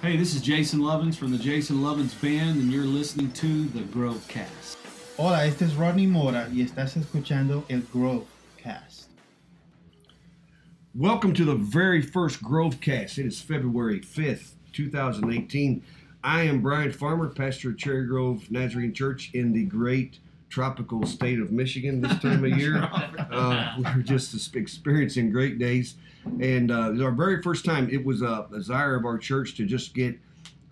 Hey, this is Jason Lovins from the Jason Lovins Band, and you're listening to the Grovecast. Hola, este es Rodney Mora y estás escuchando el Grovecast. Welcome to the very first Grovecast. It is February 5th, 2018. I am Brian Farmer, pastor of Cherry Grove Nazarene Church in the great tropical state of Michigan this time of year. We're just experiencing great days. And our very first time, it was a desire of our church to just get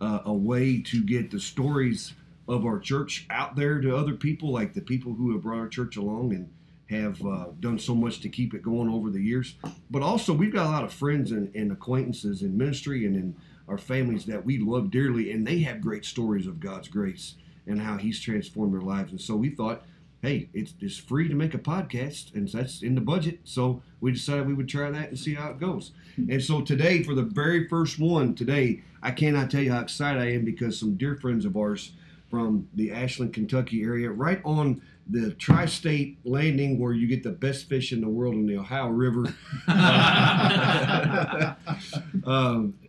a way to get the stories of our church out there to other people, like the people who have brought our church along and have done so much to keep it going over the years. But also, we've got a lot of friends and acquaintances in ministry and in our families that we love dearly, and they have great stories of God's grace and how He's transformed their lives. And so we thought, hey, it's free to make a podcast, and that's in the budget. So we decided we would try that and see how it goes. And so today, for the very first one today, I cannot tell you how excited I am because some dear friends of ours from the Ashland, Kentucky area, right on the tri-state landing where you get the best fish in the world in the Ohio River,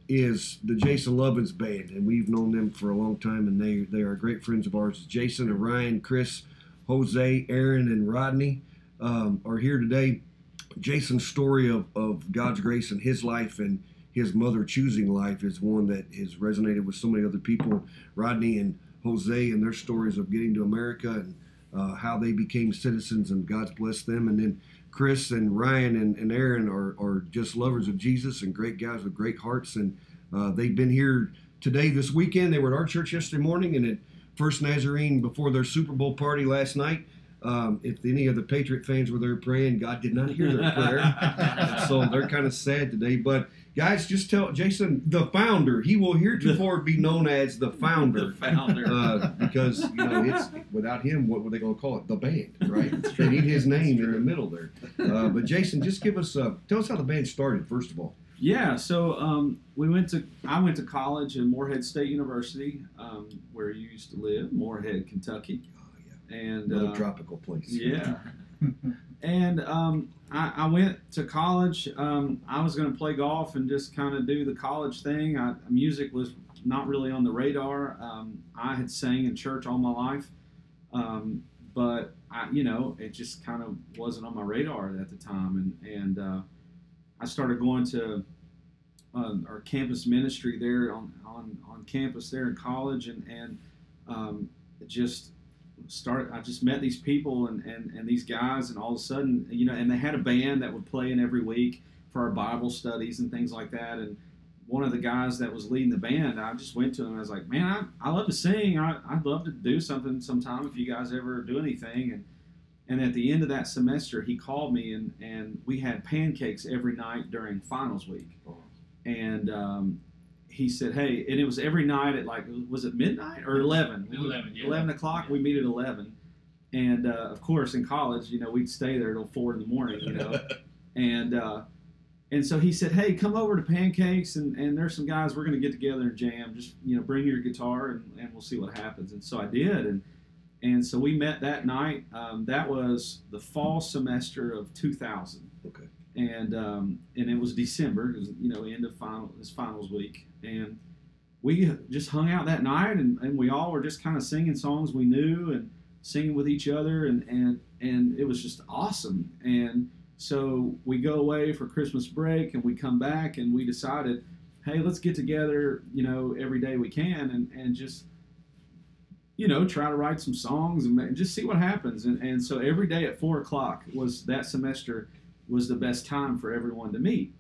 is the Jason Lovins Band. And we've known them for a long time, and they are great friends of ours. Jason and Ryan, Chris, Jose, Aaron, and Rodney are here today. Jason's story of God's grace in his life and his mother choosing life is one that has resonated with so many other people. Rodney and Jose and their stories of getting to America and how they became citizens and God's blessed them. And then Chris and Ryan and Aaron are just lovers of Jesus and great guys with great hearts. And they've been here today, this weekend. They were at our church yesterday morning and at First Nazarene before their Super Bowl party last night. If any of the Patriot fans were there praying, God did not hear their prayer. So they're kind of sad today. But guys, just tell Jason, the founder, he will heretofore be known as the founder. The founder. Because, it's without him, what were they going to call it? The band, right? They need his name in the middle there. But Jason, just tell us how the band started, first of all. Yeah, so I went to college in Morehead State University, where you used to live, Morehead, Kentucky. Oh, yeah. And another tropical place. Yeah. And I went to college. I was going to play golf and just kind of do the college thing. Music was not really on the radar. I had sang in church all my life, but it just kind of wasn't on my radar at the time. And I started going to our campus ministry there on campus there in college, and I just met these people and these guys, and all of a sudden, and they had a band that would play in every week for our Bible studies and things like that. And one of the guys that was leading the band, I just went to him and I was like, man, I love to sing. I'd love to do something sometime if you guys ever do anything. And at the end of that semester, he called me, and we had pancakes every night during finals week. And he said, hey, and it was every night at was it midnight or 11? 11, yeah. 11 o'clock, we meet at 11. And, of course, in college, we'd stay there till 4 in the morning, And so he said, hey, come over to Pancakes, and there's some guys, we're going to get together and jam. Just, bring your guitar, and we'll see what happens. And so I did, and so we met that night. That was the fall semester of 2000. Okay. And it was December, because end of finals week, and we just hung out that night, and we all were just kind of singing songs we knew and singing with each other, and it was just awesome. And so we go away for Christmas break, and we come back, and we decided, hey, let's get together, every day we can, and just try to write some songs and just see what happens. And so every day at 4 o'clock that semester was the best time for everyone to meet.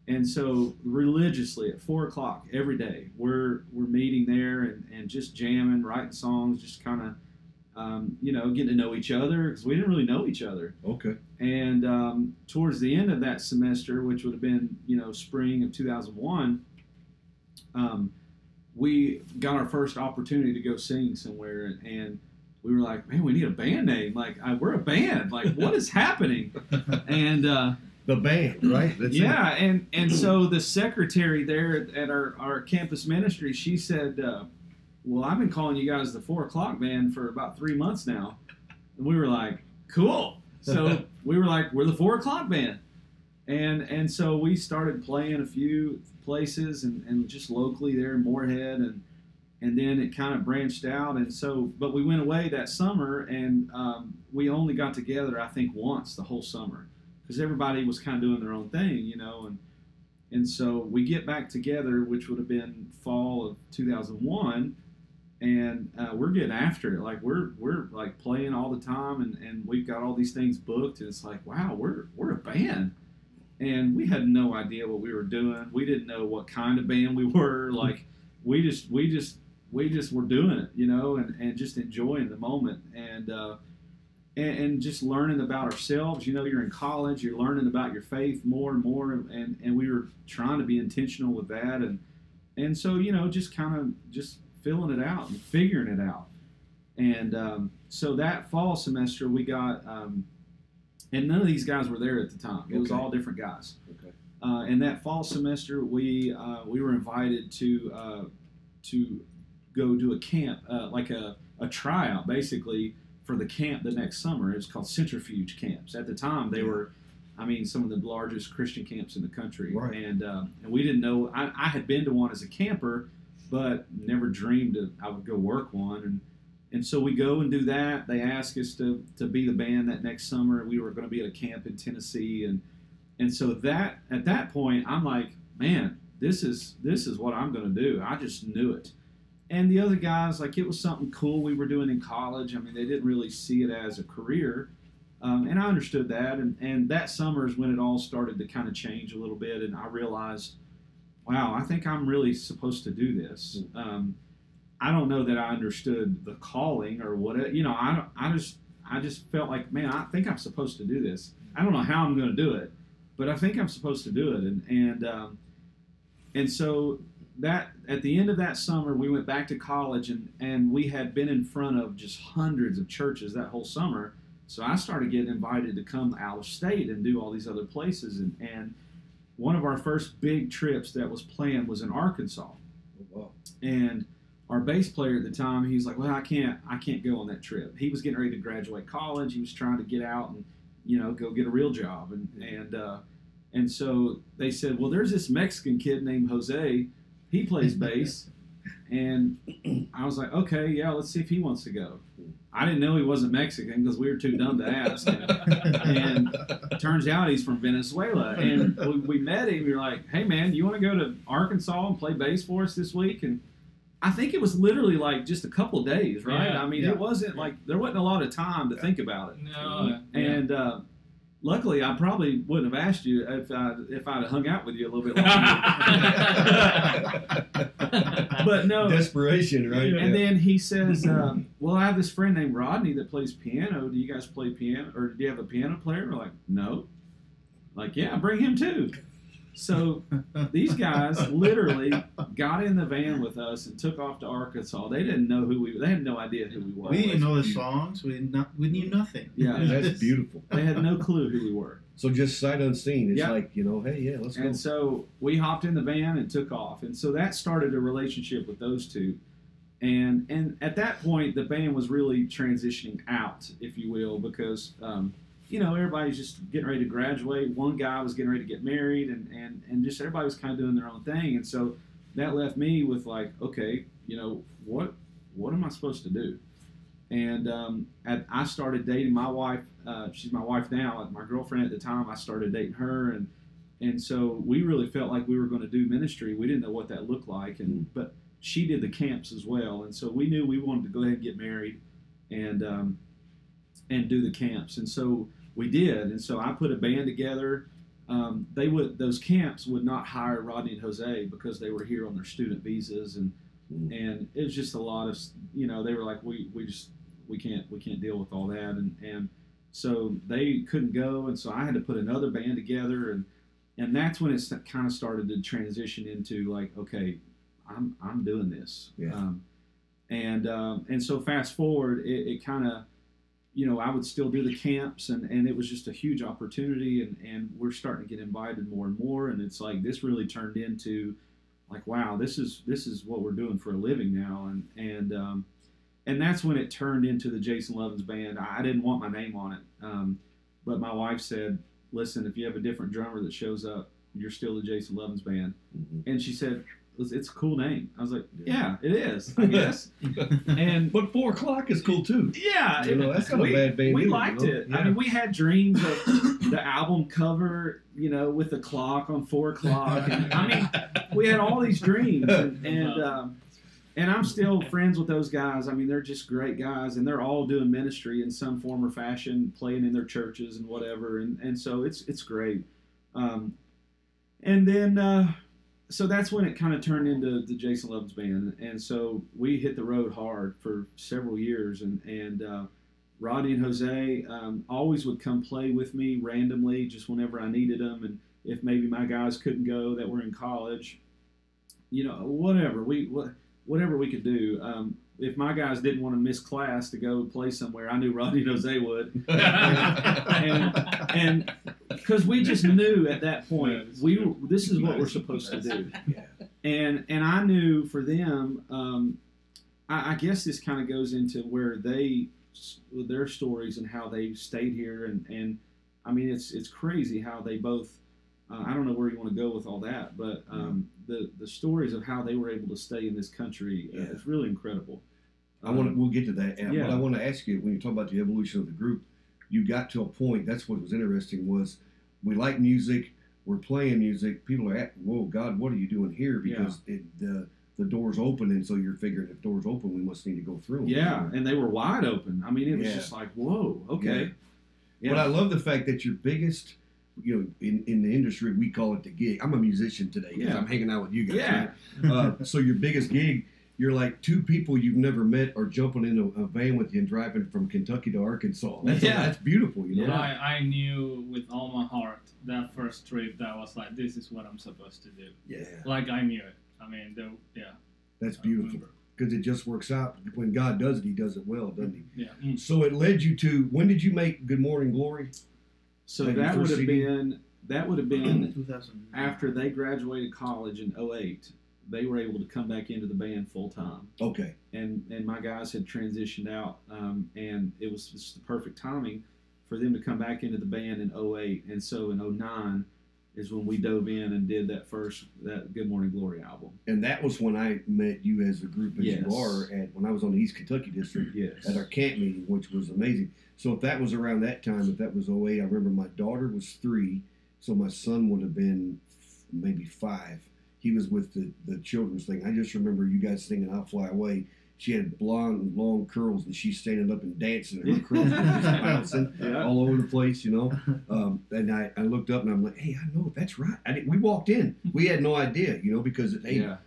And so religiously at 4 o'clock every day, we're meeting there and just jamming, writing songs, just kind of, getting to know each other, because we didn't really know each other. Okay. And towards the end of that semester, which would have been, spring of 2001, we got our first opportunity to go sing somewhere, and we were like, man, we need a band name. Like, we're a band. Like, what is happening? And the band, right? That's yeah, it. and so the secretary there at our campus ministry, she said, well, I've been calling you guys the 4 o'clock band for about 3 months now. And we were like, cool. So we were like, we're the 4 o'clock band. And so we started playing a few places and just locally there in Moorhead, and then it kind of branched out. And so, but we went away that summer, and we only got together, I think, once the whole summer, because everybody was kind of doing their own thing, and so we get back together, which would have been fall of 2001, and we're getting after it. Like we're like playing all the time, and we've got all these things booked, and it's like, wow, we're a band. And we had no idea what we were doing. We didn't know what kind of band we were. Like we just were doing it, and just enjoying the moment, and just learning about ourselves. You're in college, you're learning about your faith more and more, and we were trying to be intentional with that, and so just kind of just filling it out and figuring it out. And so that fall semester we got. And none of these guys were there at the time. It was all different guys. Okay. And that fall semester, we were invited to go do a camp, like a tryout, basically, for the camp the next summer. It was called Centrifuge Camps. At the time, they were, some of the largest Christian camps in the country. Right. And we didn't know. I had been to one as a camper, but never dreamed I would go work one. And so we go and do that. They ask us to be the band that next summer. We were going to be at a camp in Tennessee, and so that at that point I'm like, man, this is what I'm going to do. I just knew it. And the other guys, like, it was something cool we were doing in college. They didn't really see it as a career, and I understood that. And that summer is when it all started to kind of change a little bit, and I realized, wow, I think I'm really supposed to do this. I don't know that I understood the calling or what I just felt like, man, I think I'm supposed to do this. I don't know how I'm going to do it, but I think I'm supposed to do it. And so that at the end of that summer, we went back to college, and we had been in front of just hundreds of churches that whole summer. So I started getting invited to come out of state and do all these other places. And one of our first big trips that was planned was in Arkansas. Oh, wow. And our bass player at the time, he's like, well, I can't go on that trip. He was getting ready to graduate college. He was trying to get out and, go get a real job. And so they said, well, there's this Mexican kid named Jose. He plays bass. And I was like, okay, yeah, let's see if he wants to go. I didn't know he wasn't Mexican because we were too dumb to ask. And turns out he's from Venezuela. And we met him. We were like, hey, man, you want to go to Arkansas and play bass for us this week? And I think it was literally like just a couple of days, right? Yeah. It wasn't like there wasn't a lot of time to think about it. No. And luckily, I probably wouldn't have asked you if I'd have hung out with you a little bit longer. But no. Desperation, right? And then he says, well, I have this friend named Rodney that plays piano. Do you guys play piano? Or do you have a piano player? We're like, no. Like, yeah, bring him too. So these guys literally got in the van with us and took off to Arkansas. They didn't know they had no idea who we were. We didn't know the songs. We knew nothing. Yeah, That's beautiful. They had no clue who we were. So just sight unseen. It's Yeah. like, hey, yeah, let's go. And so we hopped in the van and took off. And so that started a relationship with those two. And at that point, the band was really transitioning out, if you will, because everybody's just getting ready to graduate. One guy was getting ready to get married, and just everybody was kind of doing their own thing. And so that left me with like, okay, what am I supposed to do? And I started dating my wife. She's my wife now. My girlfriend at the time, I started dating her, and so we really felt like we were going to do ministry. We didn't know what that looked like, but she did the camps as well, and so we knew we wanted to go ahead and get married, and do the camps, and so we did. And so I put a band together. Those camps would not hire Rodney and Jose because they were here on their student visas, and it was just a lot of they were like, we can't deal with all that, and so they couldn't go, and so I had to put another band together, and that's when it kind of started to transition into like, okay, I'm doing this. Yeah. And so fast forward, it kind of, I would still do the camps, and it was just a huge opportunity, and we're starting to get invited more and more, and it's like this really turned into like, wow, this is what we're doing for a living now, and that's when it turned into the Jason Lovins Band. I didn't want my name on it, but my wife said, listen, if you have a different drummer that shows up, you're still the Jason Lovins Band. Mm-hmm. And she said, it's a cool name. I was like, yeah, it is, I guess. And But 4 o'clock is cool too. yeah, That's not a bad band. We either, liked it. Yeah. I mean, we had dreams of the album cover, with the clock on 4 o'clock. And, I mean, we had all these dreams, and I'm still friends with those guys. I mean, they're just great guys, and they're all doing ministry in some form or fashion, playing in their churches and whatever. And so it's great. And then. So that's when it kind of turned into the Jason Lovins Band, and so we hit the road hard for several years, and Rodney and Jose always would come play with me randomly, just whenever I needed them, and if maybe my guys couldn't go that were in college, whatever we could do. If my guys didn't want to miss class to go play somewhere, I knew Rodney and Jose would, and because we just knew at that point this is what we're supposed to do, and I knew for them, I guess this kind of goes into where their stories and how they stayed here, and I mean it's crazy how they both. I don't know where you want to go with all that, but the stories of how they were able to stay in this country is really incredible. We'll get to that. Yeah. But I want to ask you, when you talk about the evolution of the group, you got to a point. That's what was interesting. Was we like music, we're playing music. People are whoa, God, what are you doing here? Because the door's open, and so you're figuring if doors open, we must need to go through them. Yeah, and they were wide open. I mean, it was just like, whoa, okay. Yeah. But I love the fact that your biggest. In the industry, we call it the gig. I'm a musician today because I'm hanging out with you guys. Yeah. Right? So your biggest gig, you're like two people you've never met are jumping in a van with you and driving from Kentucky to Arkansas. That's beautiful, Yeah. I knew with all my heart that first trip that I was like, this is what I'm supposed to do. Yeah. Like I knew it. I mean, That's beautiful because it just works out. When God does it, He does it well, doesn't He? Yeah. So it led you to, when did you make Good Morning Glory? So that would have been 2000. after they graduated college in 2008. They were able to come back into the band full time. Okay. And my guys had transitioned out, and it was just the perfect timing for them to come back into the band in 2008. And so in 2009 is when we dove in and did that Good Morning Glory album. And that was when I met you as a group as you are when I was on the East Kentucky district at our camp meeting, which was amazing. So if that was around that time, if that was 2008, I remember my daughter was 3, so my son would have been maybe 5. He was with the children's thing. I just remember you guys singing "I'll Fly Away." She had blonde, long curls, and she's standing up and dancing. Her curls were just bouncing all over the place, And I looked up and I'm like, hey, I know that's right. We walked in. We had no idea, because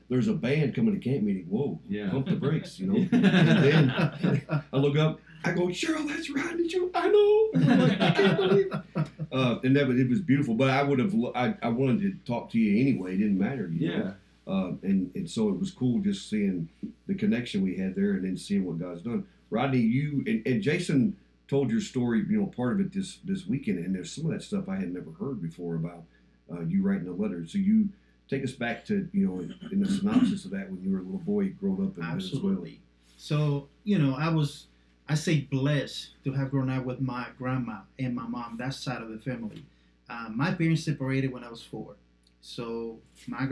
there's a band coming to camp meeting. Whoa, pump the brakes, And then I look up. I go, Cheryl, that's right. I know. I'm like, I can't believe it. And it was beautiful. But I wanted to talk to you anyway. It didn't matter. You know? And so it was cool just seeing the connection we had there and then seeing what God's done. Rodney, you and Jason told your story, part of it this weekend, and there's some of that stuff I had never heard before about you writing a letter. So you take us back to, in the synopsis of that when you were a little boy growing up in Absolutely. So, I say blessed to have grown up with my grandma and my mom, that side of the family. My parents separated when I was 4. So my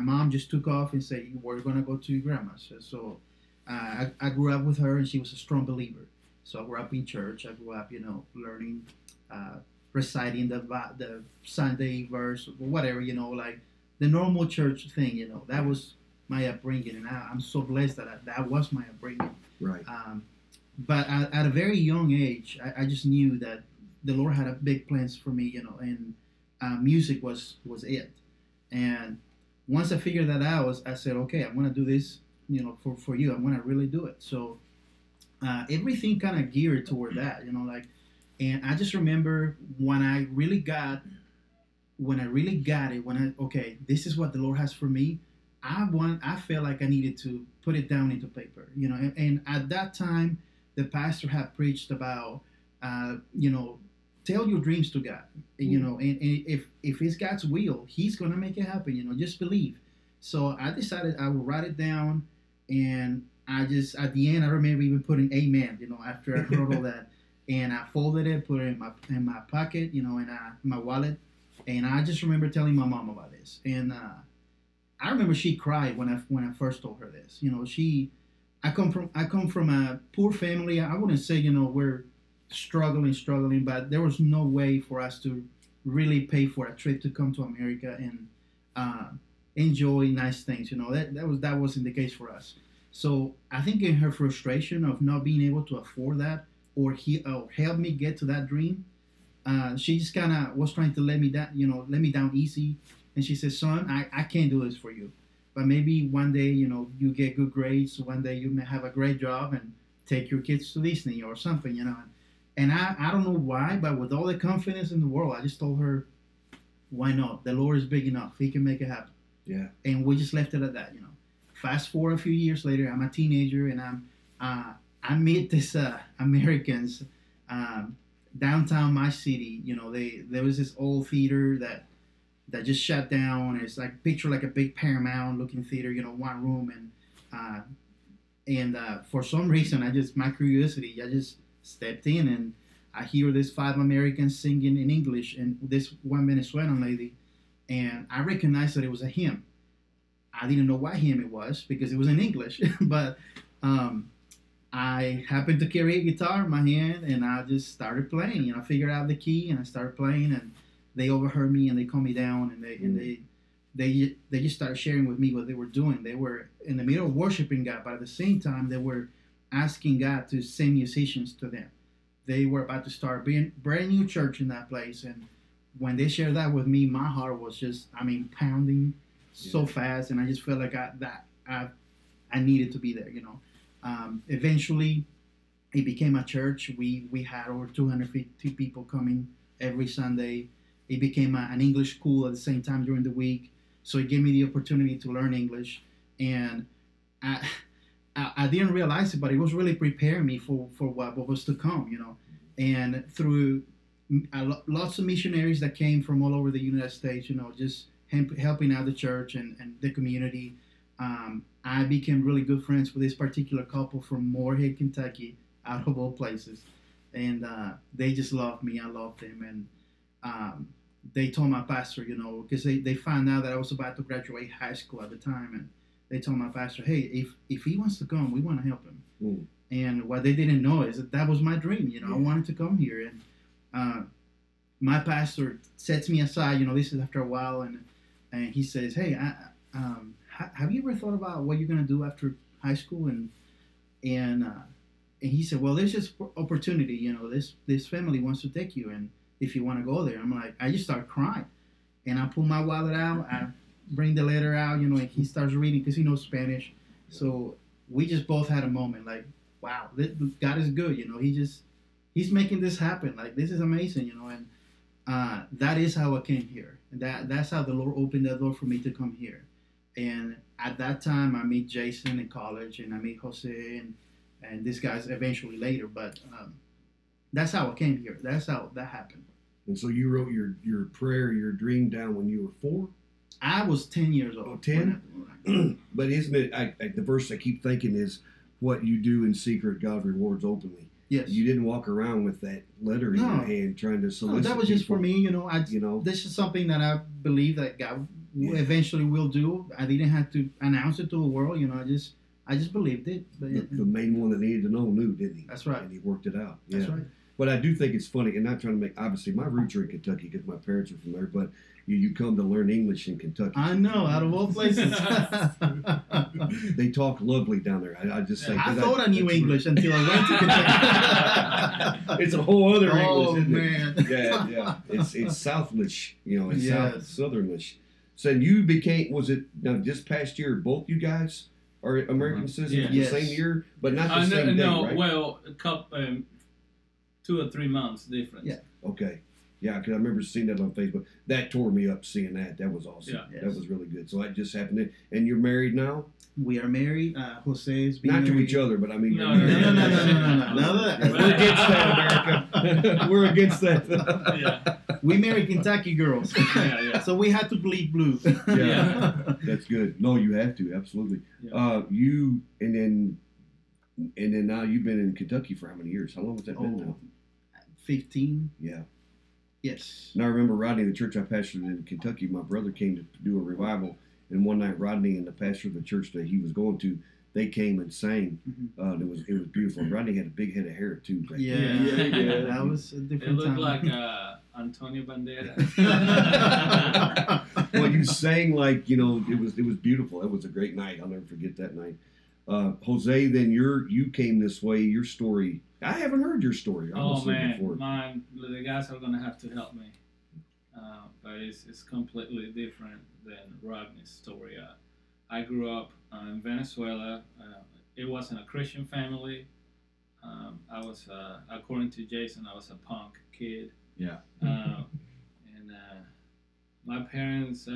mom just took off and said, we're going to go to your grandma's. So I grew up with her, and she was a strong believer. So I grew up in church. I grew up, learning, reciting the Sunday verse, or whatever, like the normal church thing, That was my upbringing, and I'm so blessed that was my upbringing. Right. But at a very young age, I just knew that the Lord had a big plans for me, and music was it. And once I figured that out, I said, okay, I'm going to do this, for you. I'm going to really do it. So everything kind of geared toward that, and I just remember when I really got it, okay, this is what the Lord has for me. I felt like I needed to put it down into paper, and at that time, the pastor had preached about, tell your dreams to God, and if it's God's will, He's going to make it happen, just believe. So I decided I would write it down, and I just, at the end, I remember even putting amen, after I wrote all that. and I folded it, put it in my pocket, in my wallet, and I just remember telling my mom about this, and I remember she cried when I first told her this. I come from a poor family. I wouldn't say we're struggling, but there was no way for us to really pay for a trip to come to America and enjoy nice things. That wasn't the case for us. So I think in her frustration of not being able to afford that or help me get to that dream, she just kind of was trying to let me down easy. And she said, "Son, I can't do this for you, but maybe one day you get good grades. One day you may have a great job and take your kids to Disney or something, And I don't know why, but with all the confidence in the world, I just told her, why not? The Lord is big enough. He can make it happen. Yeah. And we just left it at that, Fast forward a few years later, I'm a teenager, and I meet this Americans downtown my city. There was this old theater that just shut down. It's like picture like a big Paramount looking theater, one room, and for some reason, my curiosity, I just stepped in, and I hear this 5 Americans singing in English and this one Venezuelan lady, and I recognized that it was a hymn. I didn't know what hymn it was because it was in English, but I happened to carry a guitar in my hand, and I just started playing. I figured out the key, and I started playing, and they overheard me, and they calmed me down, and they just started sharing with me what they were doing. They were in the middle of worshiping God, but at the same time, they were asking God to send musicians to them. They were about to start a brand new church in that place, and when they shared that with me, my heart was just, pounding so fast, and I just felt like I needed to be there, Eventually, it became a church. We had over 250 people coming every Sunday. It became an English school at the same time during the week, so it gave me the opportunity to learn English, and I didn't realize it, but it was really preparing me for what was to come, And through lots of missionaries that came from all over the United States, just helping out the church and the community, I became really good friends with this particular couple from Moorhead, Kentucky, out of all places. And they just loved me. I loved them. And they told my pastor, because they found out that I was about to graduate high school at the time, and they told my pastor, hey, if he wants to come, we want to help him. Mm. And what they didn't know is that was my dream. I wanted to come here. And my pastor sets me aside. This is after a while, and he says, hey, have you ever thought about what you're going to do after high school? And he said, well, there's this opportunity. This family wants to take you, and if you want to go there. I'm like, I just start crying, and I pull my wallet out. I bring the letter out, and he starts reading because he knows Spanish. So we just both had a moment like, wow, God is good, he's making this happen. Like, this is amazing, and that is how I came here. That's how the Lord opened that door for me to come here. And at that time, I meet Jason in college, and I meet Jose and these guys eventually later. But that's how I came here. That's how that happened. And so you wrote your prayer, your dream down when you were 4? I was 10 years old. Oh, 10? But isn't it, the verse I keep thinking is, what you do in secret, God rewards openly. Yes. You didn't walk around with that letter in your hand trying to solicit. No, that was just for me, This is something that I believe that God eventually will do. I didn't have to announce it to the world, I just believed it. But the main one that needed to know knew, didn't he? That's right. And he worked it out. That's right. But I do think it's funny, and not trying to make, obviously, my roots are in Kentucky because my parents are from there, but you come to learn English in Kentucky. I know, out of all places. They talk lovely down there. I just say. I thought I knew English until I went to Kentucky. It's a whole other English, oh, isn't man. it? Yeah. It's Southlish, it's Southernish. So you became, was it now this past year, both you guys are American citizens the same year, but not the same day, right? Well, a couple, 2 or 3 months difference. Yeah. Okay. Yeah, because I remember seeing that on Facebook. That tore me up seeing that. That was awesome. Yeah. That was really good. So that just happened. And you're married now? We are married. Jose is being Not married. to each other, but I mean. No. We're against that, America. We're against that. Yeah. We married Kentucky girls. Yeah. So we had to bleed blue. Yeah. That's good. No, you have to. Absolutely. Yeah. And then now you've been in Kentucky for how many years? How long has that been now? 15. Yeah. Yes. And I remember Rodney, the church I pastored in Kentucky, my brother came to do a revival. And one night, Rodney and the pastor of the church that he was going to, they came and sang. And it was beautiful. And Rodney had a big head of hair, too. Back Yeah. then. That was a It different looked time. like Antonio Banderas. Well, you sang like, it was beautiful. It was a great night. I'll never forget that night. Jose, then you came this way. Your story, I haven't heard your story, honestly, before. Mine, the guys are gonna have to help me, but it's completely different than Rodney's story. I grew up in Venezuela. It wasn't a Christian family. I was, according to Jason, I was a punk kid. Yeah. And my parents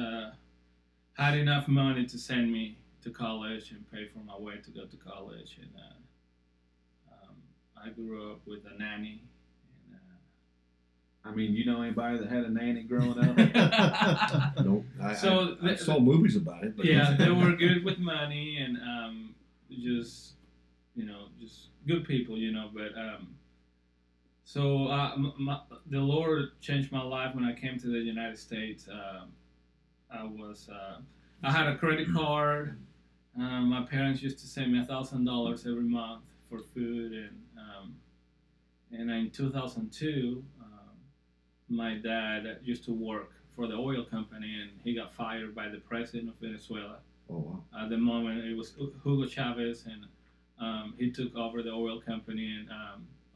had enough money to send me to college and pay for my way to go to college. And I grew up with a nanny. And, I mean, you know anybody that had a nanny growing up? Nope. I saw movies about it. But yeah, they were good with money and just good people, But the Lord changed my life when I came to the United States. I had a credit card. My parents used to send me $1,000 every month for food, and in 2002, my dad used to work for the oil company, and he got fired by the president of Venezuela. Oh, wow. At the moment, it was Hugo Chavez, and he took over the oil company, and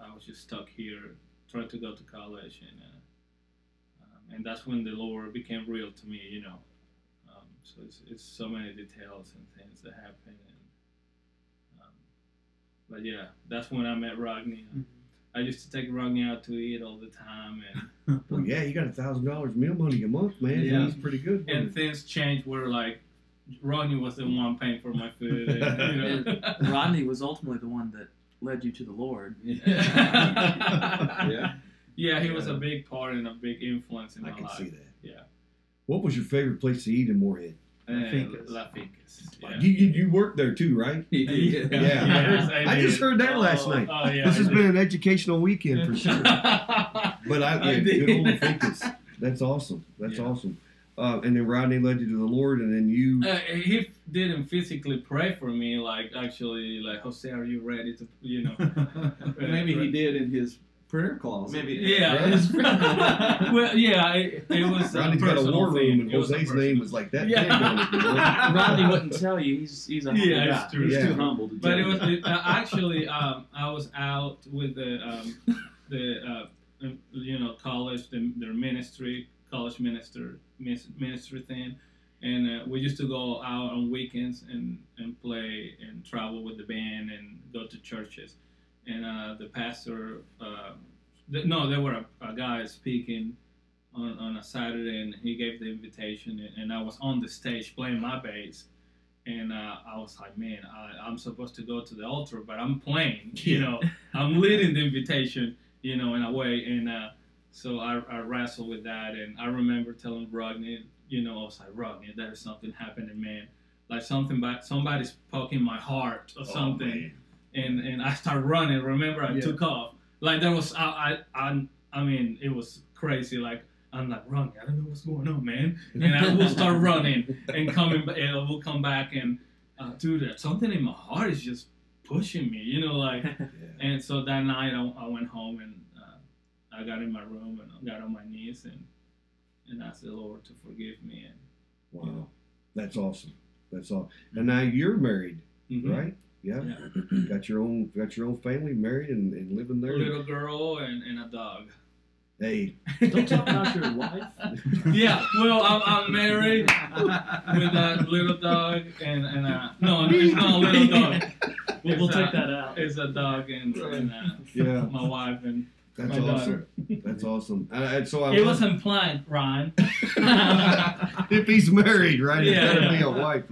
I was just stuck here, trying to go to college, and that's when the Lord became real to me, So it's so many details and things that happen, but yeah, that's when I met Rodney. I used to take Rodney out to eat all the time, and Well, yeah, you got $1,000 meal money a month, man. Yeah. That's pretty good. and things changed where like Rodney was the one paying for my food, and, Rodney was ultimately the one that led you to the Lord. Yeah. Yeah, he was a big part and a big influence in I my can life. see that. Yeah. What was your favorite place to eat in Moorhead? La Fincas. Yeah. You worked there too, right? Yeah. Yes, I just heard that last night. Oh, yeah. This has been an educational weekend for sure. But I did. good old Ficus. That's awesome. That's Yeah. awesome. And then Rodney led you to the Lord, and then you. He didn't physically pray for me, actually, Jose, are you ready to, Maybe he did in his prayer closet. Maybe. Yeah. Well, yeah, it was Rodney's got a personal war room, thing. and It was a Jose's personal name was like that. Yeah. Rodney wouldn't tell you. He's a humble Yeah, guy. it's true. He's Yeah. too humble to But tell it was you. actually I was out with the college, their ministry, college ministry thing, and we used to go out on weekends and play and travel with the band and go to churches, and the pastor, there were a guy speaking on a Saturday, and he gave the invitation, and I was on the stage playing my bass. And I was like, man, I'm supposed to go to the altar, but I'm playing, I'm leading the invitation, in a way. And so I wrestled with that. And I remember telling Rodney, I was like, Rodney, there's something happening, man. Like somebody's poking my heart or something. And I started running. Remember, I took off. Like there was, I mean, it was crazy. Like, I'm like, Rodney, I don't know what's going on, man. And I will start running and coming, and I will come back and, dude, something in my heart is just pushing me, Yeah. And so that night I went home and I got in my room and I got on my knees and asked the Lord to forgive me. And Wow, that's awesome. That's all. And now you're married, right? Yeah. Got your own family, married and living a there. little girl and a dog. Hey, Don't talk about your wife. Yeah, well, I'm married with a little dog and no, it's not a little dog. We'll take that out. It's a dog and yeah, my wife and that's my awesome. daughter. That's awesome. And so I It wasn't planned, Ryan. if he's married, right? It's Yeah, got to yeah. be a wife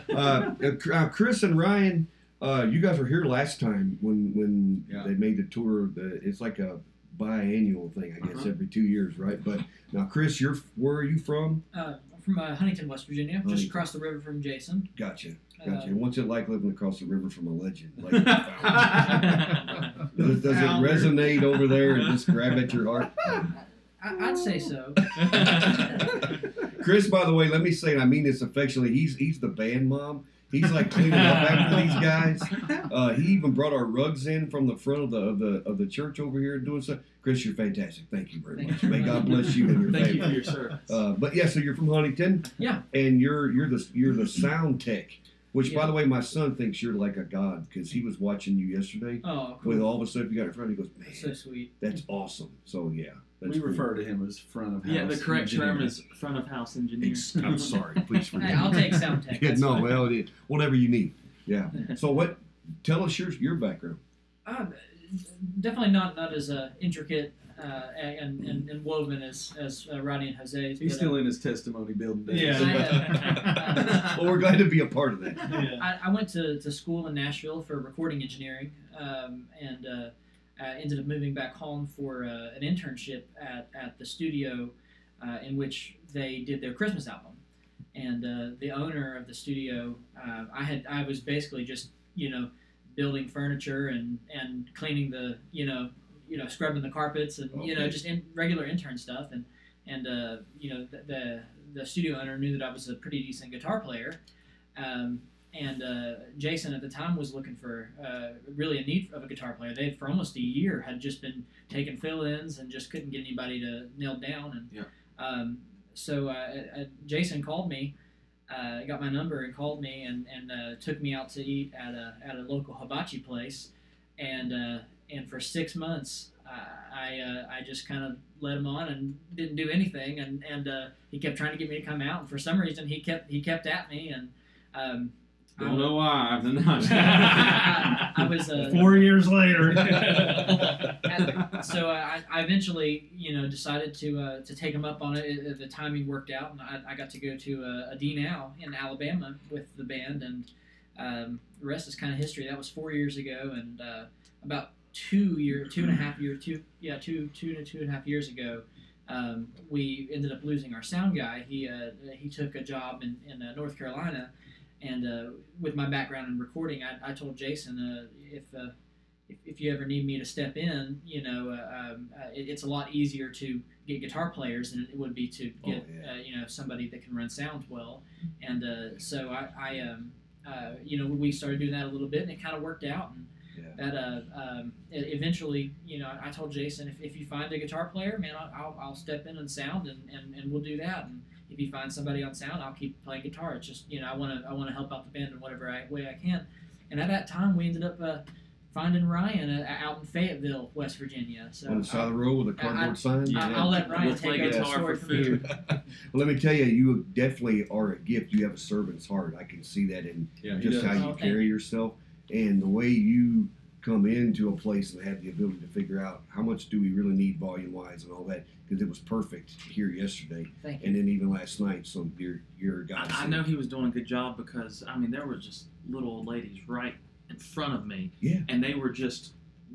there. Chris and Ryan, you guys were here last time when they made the tour. It's like a biannual thing, I guess, every 2 years, right? But now, Chris, where are you from? I'm from Huntington, West Virginia, just Huntington. across the river from Jason. Gotcha. And what's it like living across the river from a legend? Like does it resonate over there and just grab at your heart? I'd say so. Chris, by the way, let me say, and I mean this affectionately, he's the band mom. He's like cleaning up after these guys. He even brought our rugs in from the front of the church over here and doing stuff. Chris, you're fantastic. Thank you very much. May God bless you and your Thank family. you for your service. But yeah, so you're from Huntington. Yeah. And you're the sound tech. Which, by Yeah. the way, my son thinks you're like a god because he was watching you yesterday Oh, cool. with all the stuff you got in front. He goes, man, That's so sweet. that's awesome. So yeah, that's We cool. refer to him as front of house. Yeah, the correct term engineer. is front of house engineer. I'm sorry. Please forgive Hey, me. I'll take sound tech. Yeah, that's no, fine. well, whatever you need. Yeah. So what? Tell us your background. Definitely not as intricate and woven as Rodney and Jose's. He's but, still in his testimony building days. Yeah. Well, we're glad to be a part of that. I went to school in Nashville for recording engineering, and ended up moving back home for an internship at the studio in which they did their Christmas album. And the owner of the studio, I was basically just building furniture and cleaning the scrubbing the carpets and Okay. just regular intern stuff, and the studio owner knew that I was a pretty decent guitar player. And Jason at the time was looking for really a need of a guitar player. They for almost a year had just been taking fill-ins and just couldn't get anybody to nail down. And so Jason called me, got my number and called me and took me out to eat at a local hibachi place. And for 6 months I just kind of led him on and didn't do anything. And he kept trying to get me to come out. And for some reason he kept at me and. Don't know why. I was 4 years later. so I eventually, decided to take him up on it. The timing worked out, and I got to go to a D now in Alabama with the band, and the rest is kind of history. That was 4 years ago, and about 2 and a half years ago, we ended up losing our sound guy. He took a job in North Carolina. And with my background in recording, I told Jason if you ever need me to step in, it's a lot easier to get guitar players than it would be to get somebody that can run sound well. And so we started doing that a little bit, and it kind of worked out. And that eventually, I told Jason if you find a guitar player, man, I'll step in and sound, and we'll do that. And if you find somebody on sound, I'll keep playing guitar. It's just I want to help out the band in whatever way I can. And at that time, we ended up finding Ryan out in Fayetteville, West Virginia. So On the side of the road with a cardboard sign. I'll let Ryan We'll play take over the guitar story for from here. Well, let me tell you, you definitely are a gift. You have a servant's heart. I can see that in Yeah, he just does. how Oh, you thank carry yourself and the way you come into a place and have the ability to figure out how much do we really need volume-wise and all that, because it was perfect here yesterday Thank you. and then even last night. So you're a god. I know he was doing a good job because there were just little old ladies right in front of me. Yeah. And they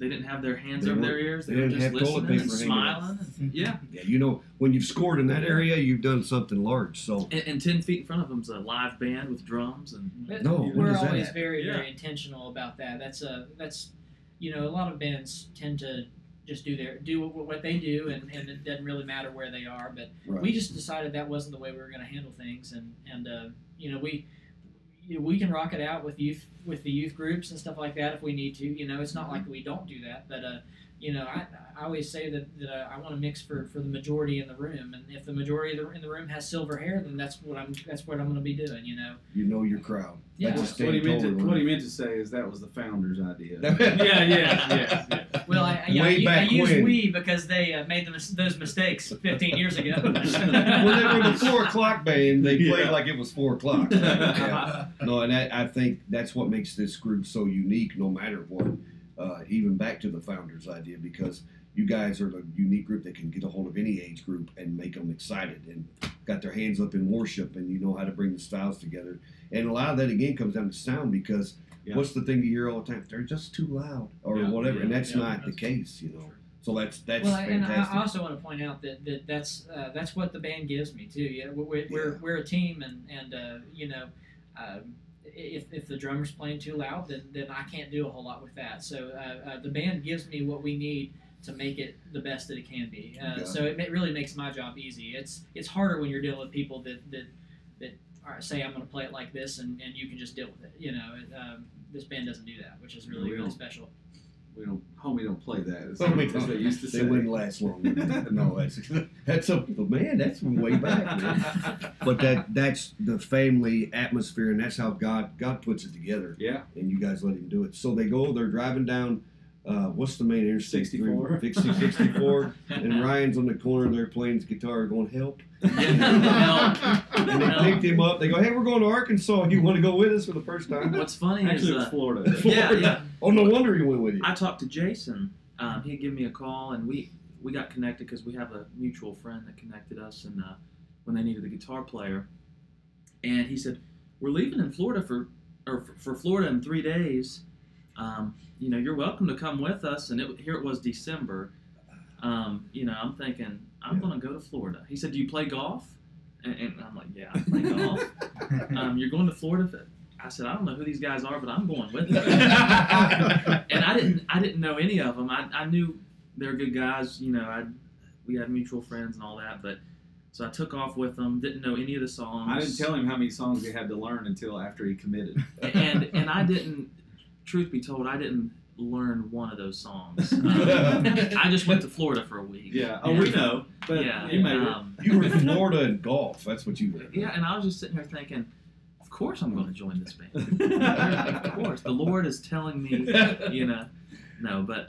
didn't have their hands They over their weren't- ears. they They were didn't just have toilet listening and paper hanging out. smiling. Yeah. Yeah, when you've scored in that area, you've done something large. So And 10 feet in front of them's a live band with drums and No, when we're is that always at? very Yeah. intentional about that. That's a lot of bands tend to just do what they do, and it doesn't really matter where they are. But right. we just decided that wasn't the way we were going to handle things, and we can rock it out with the youth groups and stuff like that if we need to. It's not like we don't do that, but I always say that I want to mix for the majority in the room, and if the majority in the room has silver hair, then that's what I'm going to be doing. You know your crowd. Yeah. That's What he meant Stanton to say is that was the founder's idea. yeah. Well, I use we because they made those mistakes 15 years ago. When they were the 4 o'clock band, they played like it was 4 o'clock. Yeah. No, and I think that's what makes this group so unique, no matter what. Even back to the founder's idea, because you guys are the unique group that can get a hold of any age group and make them excited and got their hands up in worship, and you know how to bring the styles together. And a lot of that again comes down to sound, because what's the thing you hear all the time? They're just too loud or whatever, and that's not the case, So that's Well, and fantastic. I also want to point out that's what the band gives me too. Yeah, we're a team, and if the drummer's playing too loud, then I can't do a whole lot with that. So the band gives me what we need to make it the best that it can be. So it really makes my job easy. It's harder when you're dealing with people that say I'm going to play it like this, and you can just deal with it. This band doesn't do that, which is really special. Homie don't play that. As They used to say. They wouldn't last long. No, that's from way back, man. But that's the family atmosphere, and that's how God puts it together. Yeah. And you guys let Him do it. So they're driving down. What's the main interstate? 64. 64. And Ryan's on the corner there playing his guitar, going help. And they picked him up. They go, hey, we're going to Arkansas. You want to go with us for the first time? What's funny Actually, is it's Florida. yeah. Oh, no wonder he went with you. I talked to Jason. He gave me a call, and we got connected because we have a mutual friend that connected us, and when they needed a guitar player, and he said, we're leaving in Florida for Florida in 3 days. You're welcome to come with us. And here it was December. I'm thinking, I'm going to go to Florida. He said, do you play golf? And I'm like, yeah, I play golf. You're going to Florida? I said, I don't know who these guys are, but I'm going with them. And I didn't know any of them. I knew they're good guys. We had mutual friends and all that. But so I took off with them. Didn't know any of the songs. I didn't tell him how many songs he had to learn until after he committed. And I didn't. Truth be told, I didn't learn one of those songs. I just went to Florida for a week. Yeah. Oh, we know. But Yeah. you made it. You were in Florida and golf. That's what you were. Yeah, and I was just sitting here thinking, of course I'm going to join this band. Of course. The Lord is telling me, No, but...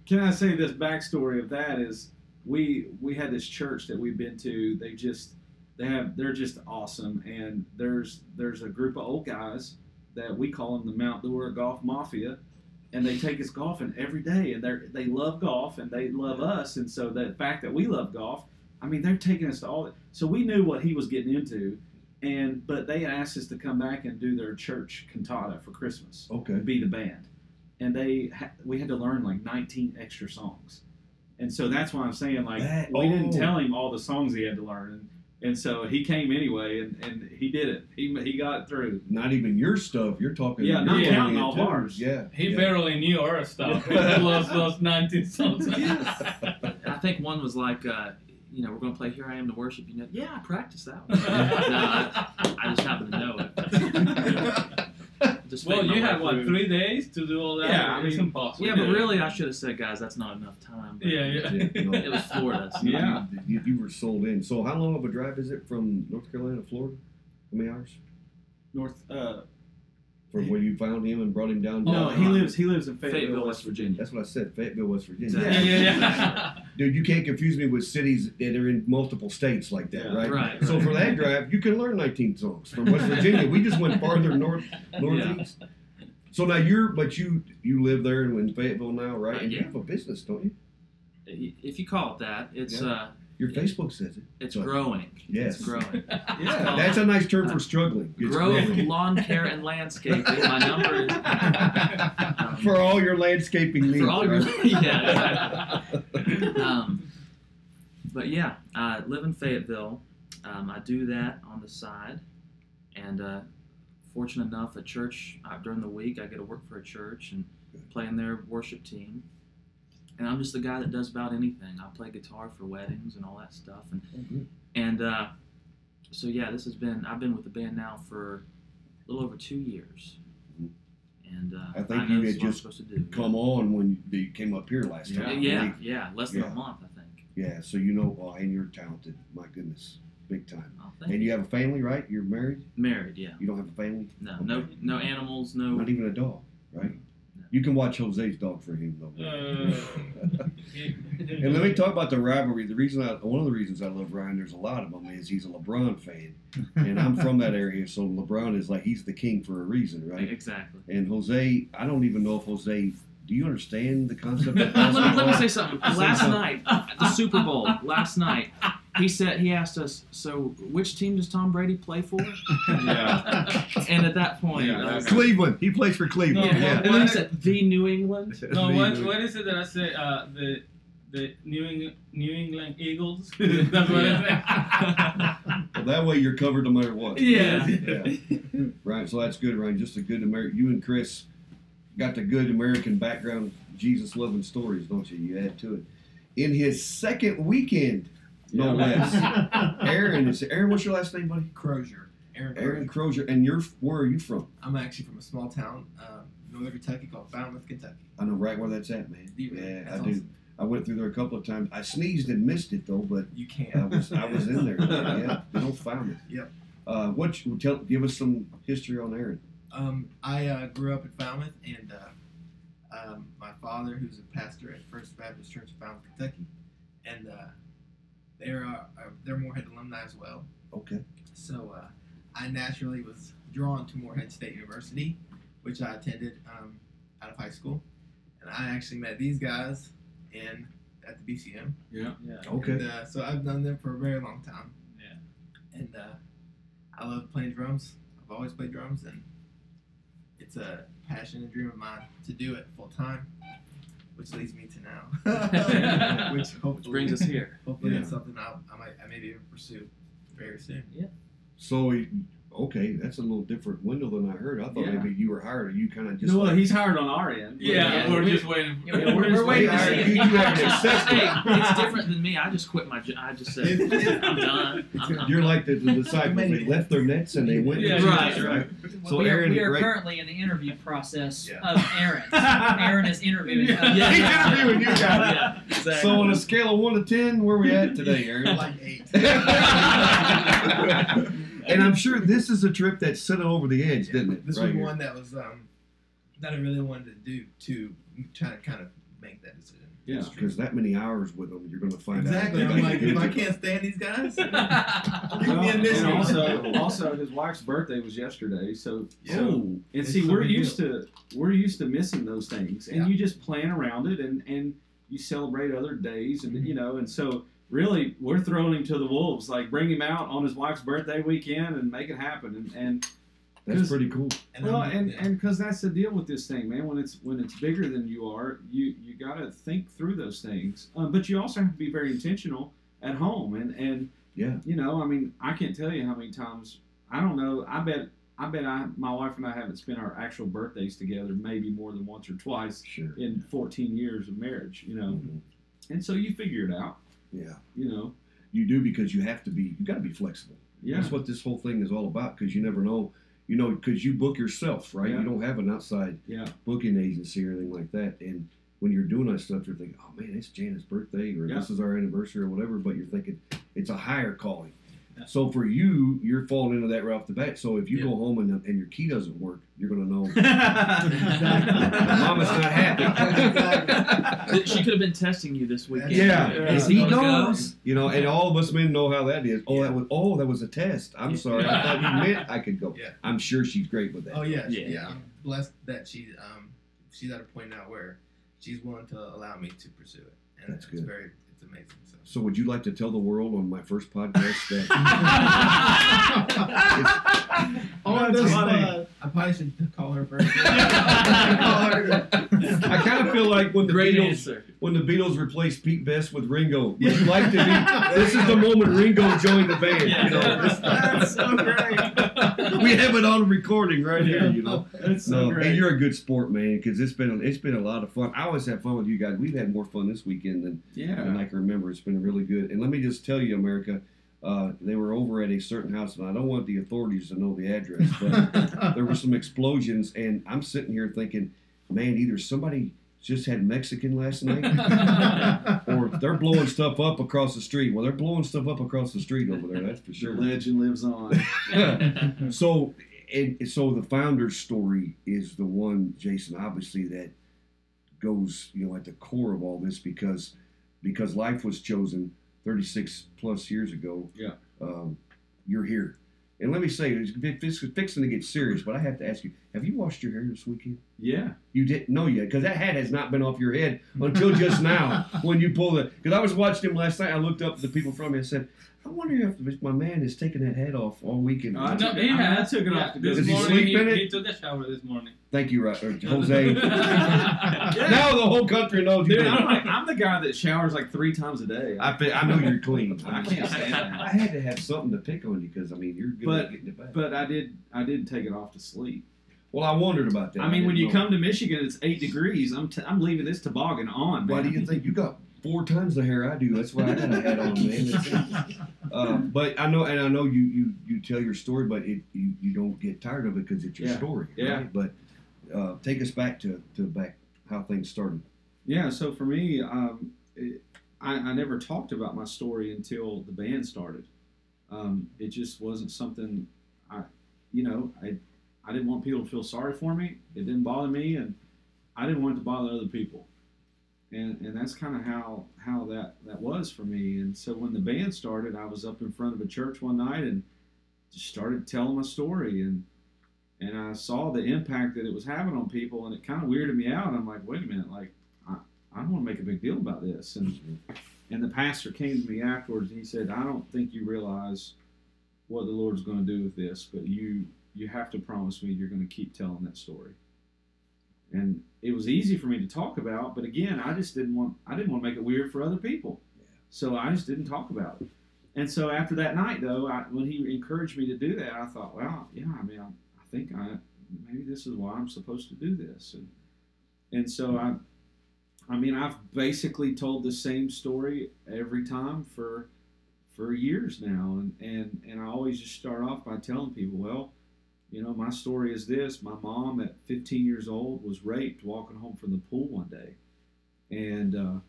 Can I say this backstory of that is we had this church that we've been to. They're just awesome. And there's a group of old guys that we call them the Mount Dora Golf Mafia, and they take us golfing every day, and they love golf and they love us, and so the fact that we love golf, I mean, they're taking us to all. So we knew what he was getting into, but they asked us to come back and do their church cantata for Christmas. Okay. Be the band, and we had to learn like 19 extra songs, and so that's why I'm saying we didn't tell him all the songs he had to learn. And so he came anyway, and he did it. He got it through. Not even your stuff. You're talking. Yeah, not counting all of ours. Yeah. He barely knew our stuff. He lost those 19 songs. I think one was like, we're going to play Here I Am to Worship. Yeah, I practiced that one. No, I just happen to know it. Well, you had, 3 days to do all that? Yeah, it's impossible. Yeah, but really, I should have said, guys, that's not enough time. But Yeah. It was Florida. So Yeah. You were sold in. So how long of a drive is it from North Carolina to Florida? How many hours? From where you found him and brought him down? No, he lives in Fayetteville, West Virginia. That's what I said. Fayetteville, West Virginia. Yeah. Dude, you can't confuse me with cities that are in multiple states like that, Yeah. right? Right. So for that drive, you can learn 19 songs from West Virginia. We just went farther northeast. So now you live there in Fayetteville now, right? And you Yeah. have a business, don't you? If you call it that, it's Your Facebook says it. it's So- growing. Yes. It's growing. Yeah, that's a nice term for struggling. It's Growth, growing. lawn care, and landscaping. My number is For all your landscaping needs. for all your right? yeah. But yeah, I live in Fayetteville. I do that on the side, and fortunate enough, a church during the week I get to work for a church and play in their worship team. And I'm just the guy that does about anything. I play guitar for weddings and all that stuff, and so yeah, I've been with the band now for a little over 2 years, and I think know you this had is what I'm just supposed to do. come on when you came up here last time. Yeah, less than Yeah. a month, I think. Yeah, so and you're talented. My goodness, big time. Oh, thank And you. you have a family, right? You're married? Married, yeah. You don't have a family? No, Okay. no animals, no. Not even a dog, right? No. You can watch Jose's dog for him, though. And And let me talk about the rivalry. One of the reasons I love Ryan, there's a lot of them, is he's a LeBron fan, and I'm from that area, so LeBron is he's the king for a reason, right? Exactly. And Jose, I don't even know if Jose. Do you understand the concept of Let me say something. Last night, at the Super Bowl, he asked us, so which team does Tom Brady play for? Yeah. And at that point, Yeah, that's- Cleveland. He plays for Cleveland. No, yeah. Yeah. And then he said, the New England. No, what is it that I say? the New England Eagles. That's what it is. Well, that way you're covered no matter what. Yeah. Right, so that's good, Ryan. Just a good American. You and Chris got the good American background, Jesus loving stories, don't you? You add to it. In his second weekend, no less. Aaron, what's your last name, buddy? Crozier. Aaron Crozier. And where are you from? I'm actually from a small town, northern Kentucky called Falmouth, Kentucky. I know right where that's at, man. Yeah, That's I do. awesome. I went through there a couple of times. I sneezed and missed it though, but You can't. I was in there. Yeah, they don't found it. Yep. Give us some history on Aaron. I grew up in Falmouth, and my father, who's a pastor at First Baptist Church of Falmouth, Kentucky, and they're Moorhead alumni as well. Okay. So I naturally was drawn to Moorhead State University, which I attended out of high school, and I actually met these guys at the BCM. Yeah. Okay. And, so I've known them for a very long time. Yeah. And I love playing drums. I've always played drums, and it's a passion and dream of mine to do it full time, which leads me to now. which hopefully brings us here. Hopefully, Yeah. it's something I may be able to pursue very soon. So, okay, that's a little different window than I heard. I thought Yeah. maybe you were hired, or you kind of just. No, well, like, he's hired on our end. Yeah, we're just waiting. Yeah, we're waiting to see you, it. you haven't accepted. Hey, it's different than me. I just quit my job. I just said, I'm done. I'm You're done. like the disciples. They left their nets and they went. Yeah, to right, Jesus, right. So we Aaron, are right. currently in the interview process Yeah. of Aaron. Aaron is interviewing us. Yeah. He's interviewing you guys. Yeah, exactly. So on a scale of 1 to 10, where are we at today, Aaron? Like 8. And I'm sure this is a trip that sent it over the edge, didn't it? This Right was here. one that was that I really wanted to do to try to kind of make that decision. Yeah. Because that many hours with them, you're going to find Exactly. out. I'm like, if I can't stand these guys, leave Well, me in and misery. also, his wife's birthday was yesterday, so Yeah. and It's see, no we're big used to missing those things, and Yeah. you just plan around it, and you celebrate other days, and and so really we're throwing him to the wolves, like bring him out on his wife's birthday weekend and make it happen, and That's pretty cool. and because that's the deal with this thing, man. When it's bigger than you are, you got to think through those things. But you also have to be very intentional at home, and Yeah. I mean, I can't tell you how many times. I don't know. I bet my wife and I haven't spent our actual birthdays together maybe more than once or twice Sure. in 14 years of marriage. Mhm. And so you figure it out. Yeah. You You do, because you have to be. You got to be flexible. Yeah. That's what this whole thing is all about. Because you never know. Because you book yourself, right? Yeah. You don't have an outside Yeah. booking agency or anything like that. And when you're doing that stuff, you're thinking, "Oh man, it's Janet's birthday, or Yeah. this is our anniversary, or whatever." But you're thinking it's a higher calling. Yeah. So for you, you're falling into that right off the bat. So if you Yeah. go home and your key doesn't work, you're gonna know Exactly. Mama's not happy. She could have been testing you this weekend. Yeah, Yeah. and he Let's go. knows. And all of us men know how that is. That was a test. I'm sorry. I thought you meant I could go. Yeah. I'm sure she's great with that. Oh yeah, Yeah. I'm blessed that she's at a point now where she's willing to allow me to pursue it, and That's it's good. it's amazing. So. So would you like to tell the world on my first podcast that On That's this funny. spot, I probably should call her first. I kind of feel like when the Great Beatles answer. replaced Pete Best with Ringo. Would you like to be? This is the moment Ringo joined the band. That's so great. We have it on recording right here. That's so No, great. and you're a good sport, man, because it's been a lot of fun. I always have fun with you guys. We've had more fun this weekend than I can remember. It's been really good. And let me just tell you, America, they were over at a certain house, and I don't want the authorities to know the address, but there were some explosions, and I'm sitting here thinking, man, either somebody just had Mexican last night, or they're blowing stuff up across the street. Well, they're blowing stuff up across the street over there, that's for The sure. legend lives on. So the founder's story is the one, Jason, obviously, that goes, at the core of all this, because life was chosen 36 plus years ago. Yeah. You're here. And let me say, it's fixing to get serious, but I have to ask you, have you washed your hair this weekend? Yeah. You didn't know yet, because that hat has not been off your head until just now when you pulled it. Because I was watching him last night. I looked up at the people from me and said, I wonder if my man is taking that hat off all weekend. I No, took he it has. off. This Does he morning, sleep in it? he took a shower this morning. Thank you, Jose. Now the whole country knows you Dude, did. I'm the guy that showers like 3 times a day. I know you're clean. I can't stand I that. had to have something to pick on you because, I mean, you're good at getting it back. But I did take it off to sleep. Well, I wondered about that. I mean, when you didn't know. come to Michigan, it's 8 degrees. I'm leaving this toboggan on, man. Why do you think you got 4 times the hair I do? That's why I got a hat on, man. But I know you tell your story, but you don't get tired of it because it's your Yeah. story. Yeah. Right? But take us back to how things started. Yeah, so for me, I never talked about my story until the band started. It just wasn't something I didn't want people to feel sorry for me. It didn't bother me, and I didn't want it to bother other people. And that's kind of how that was for me. And so when the band started, I was up in front of a church one night and just started telling my story, and I saw the impact that it was having on people, and it kind of weirded me out. I'm like, wait a minute, like I don't want to make a big deal about this. And the pastor came to me afterwards and he said, I don't think you realize what the Lord's going to do with this, but you have to promise me you're going to keep telling that story. And it was easy for me to talk about, but again, I didn't want to make it weird for other people. Yeah. So I just didn't talk about it. And so after that night, though, when he encouraged me to do that, I thought, well, yeah, I mean, I think maybe this is why I'm supposed to do this. And so I've basically told the same story every time for years now, and I always just start off by telling people, well, my story is this. My mom at 15 years old was raped walking home from the pool one day. And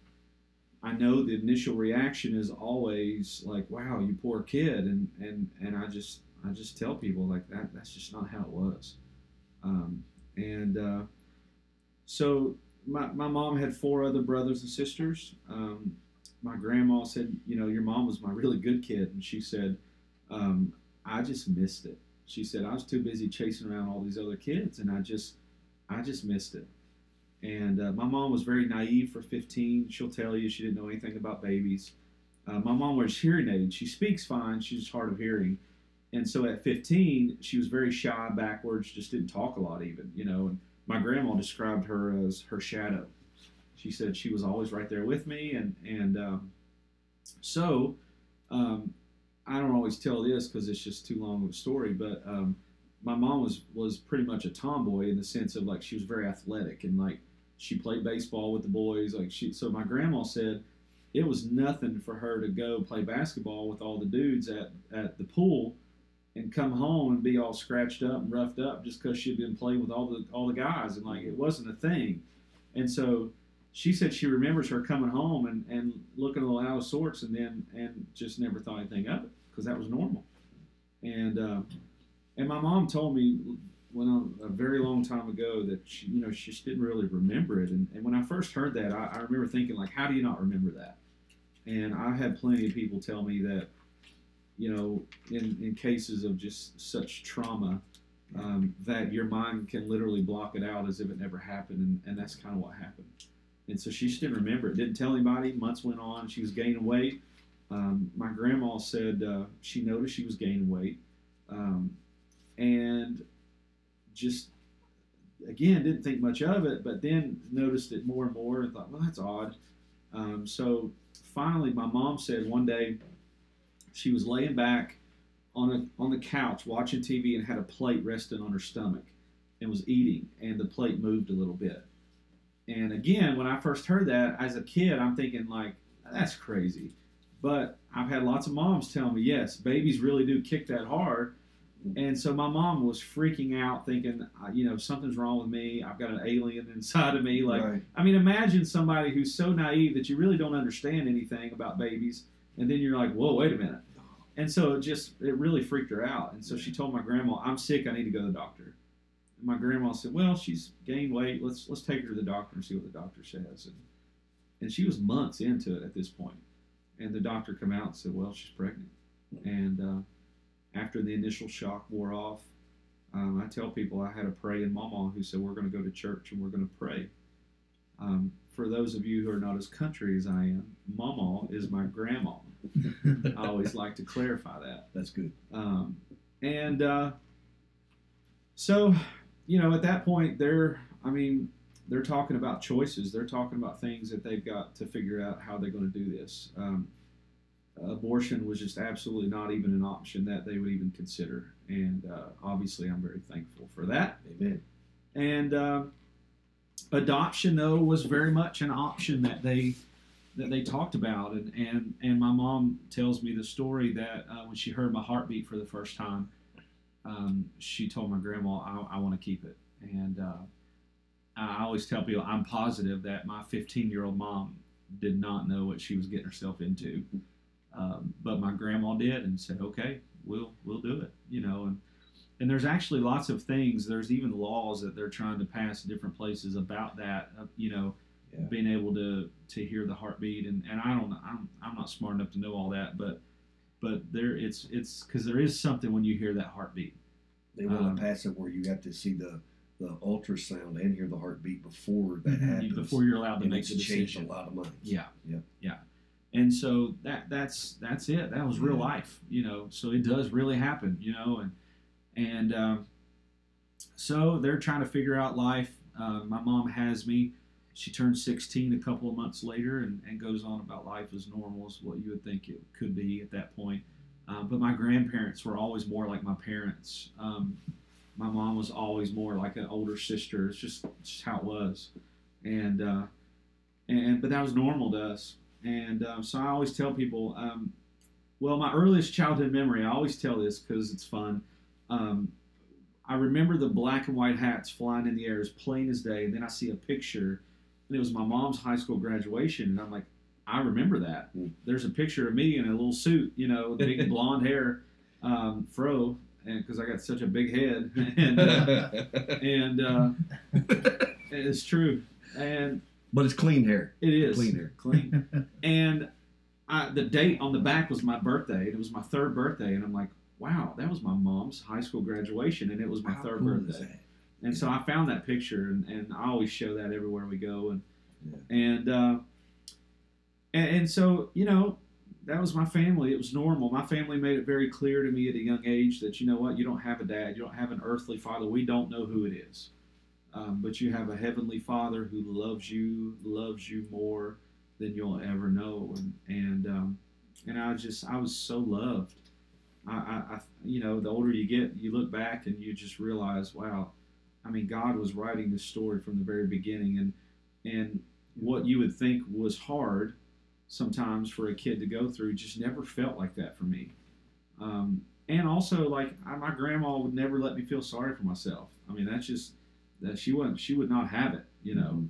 I know the initial reaction is always like, wow, you poor kid. And I just tell people like that's just not how it was. So my mom had 4 other brothers and sisters. My grandma said, your mom was my really good kid. And she said, I just missed it. She said, I was too busy chasing around all these other kids, and I just missed it. And my mom was very naive for 15. She'll tell you she didn't know anything about babies. My mom wears hearing aids. She speaks fine. She's just hard of hearing. And so at 15, she was very shy, backwards, just didn't talk a lot even, And my grandma described her as her shadow. She said she was always right there with me. So I don't always tell this because it's just too long of a story, but my mom was pretty much a tomboy in the sense of like she was very athletic and like she played baseball with the boys. So my grandma said it was nothing for her to go play basketball with all the dudes at the pool and come home and be all scratched up and roughed up just because she'd been playing with all the guys, and like it wasn't a thing. And so she said she remembers her coming home and looking a little out of sorts, and just never thought anything of it because that was normal. And my mom told me a very long time ago that she just didn't really remember it. And when I first heard that, I remember thinking like, how do you not remember that? And I had plenty of people tell me that, in cases of just such trauma, that your mind can literally block it out as if it never happened, and that's kind of what happened. And so she just didn't remember it. Didn't tell anybody. Months went on. She was gaining weight. My grandma said she noticed she was gaining weight. And just, again, didn't think much of it, but then noticed it more and more and thought, well, that's odd. So finally, my mom said one day she was laying back on the couch watching TV and had a plate resting on her stomach and was eating, and the plate moved a little bit. And again, when I first heard that as a kid, I'm thinking like, that's crazy. But I've had lots of moms tell me, yes, babies really do kick that hard. And so my mom was freaking out thinking, something's wrong with me. I've got an alien inside of me. Like, Right. I mean, imagine somebody who's so naive that you really don't understand anything about babies. And then you're like, whoa, wait a minute. And so it really freaked her out. And so she told my grandma, I'm sick. I need to go to the doctor. And my grandma said, well, she's gained weight. Let's take her to the doctor and see what the doctor says. And she was months into it at this point. And the doctor came out and said, well, she's pregnant. And after the initial shock wore off, I tell people I had a praying mama who said, we're going to go to church and we're going to pray. For those of you who are not as country as I am, mama is my grandma. I always like to clarify that. That's good. So, at that point, they're talking about choices. They're talking about things that they've got to figure out how they're going to do this. Abortion was just absolutely not even an option that they would even consider. And obviously, I'm very thankful for that. Amen. And adoption, though, was very much an option that they talked about. And my mom tells me the story that when she heard my heartbeat for the first time, she told my grandma, I want to keep it. And I always tell people I'm positive that my 15-year-old mom did not know what she was getting herself into. But my grandma did and said, okay, we'll do it, and there's actually lots of things. There's even laws that they're trying to pass in different places about that, being able to hear the heartbeat. And I'm not smart enough to know all that, but it's because there is something when you hear that heartbeat. They want to pass it where you have to see the ultrasound and hear the heartbeat before that happens. Before you're allowed to make the decision. Changed a lot of minds. Yeah. And so that's it. That was real life, So it does really happen, and so they're trying to figure out life. My mom has me. She turned 16 a couple of months later and goes on about life as normal as what you would think it could be at that point. But my grandparents were always more like my parents. My mom was always more like an older sister. It's just how it was, but that was normal to us. And so I always tell people, my earliest childhood memory, I always tell this because it's fun. I remember the black and white hats flying in the air as plain as day, and then I see a picture, and it was my mom's high school graduation, and I'm like, I remember that. There's a picture of me in a little suit, with big blonde hair, fro, and because I got such a big head, and it's true, But it's clean hair. It is. Clean hair. Clean. And the date on the back was my birthday. It was my third birthday. And I'm like, wow, that was my mom's high school graduation. And it was my third cool birthday. Is that? And so I found that picture. And I always show that everywhere we go. And so, that was my family. It was normal. My family made it very clear to me at a young age that, you know what, you don't have a dad. You don't have an earthly father. We don't know who it is. But you have a heavenly Father who loves you more than you'll ever know, and I was so loved. The older you get, you look back and you just realize, wow, God was writing this story from the very beginning, and what you would think was hard sometimes for a kid to go through just never felt like that for me. And also, my grandma would never let me feel sorry for myself. That's just that she would not have it, Mm-hmm.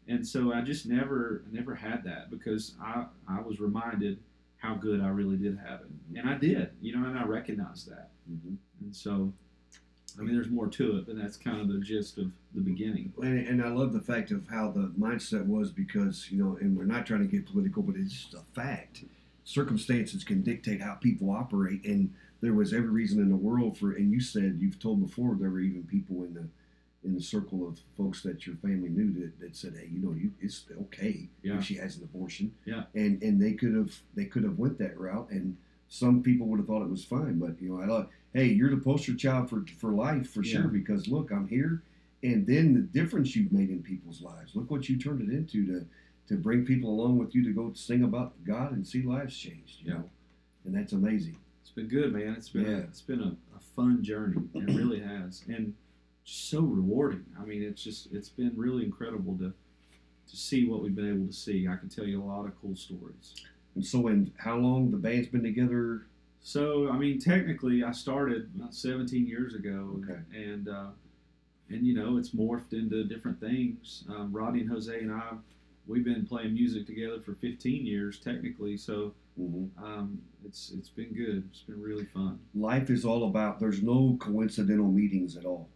And so I just never had that because I was reminded how good I really did have it, and I did, and I recognized that. Mm-hmm. And so, there's more to it, but that's kind of the gist of the beginning. And I love the fact of how the mindset was because, and we're not trying to get political, but it's just a fact. Circumstances can dictate how people operate, and there was every reason in the world and you've told before, there were even people in the circle of folks that your family knew that said, hey, it's okay if she has an abortion. Yeah. And they could have went that route, and some people would have thought it was fine. But I thought, hey, you're the poster child for life for sure, because look, I'm here, and then the difference you've made in people's lives. Look what you turned it into to bring people along with you to go sing about God and see lives changed. You know, and that's amazing. It's been good, man. It's been a fun journey. It really has, and just so rewarding. It's been really incredible to see what we've been able to see. I can tell you a lot of cool stories. And so, how long the band's been together? So, technically, I started about 17 years ago, okay. and it's morphed into different things. Rodney and Jose and I, we've been playing music together for 15 years, technically. So, it's been good. It's been really fun. Life is all about. There's no coincidental meetings at all.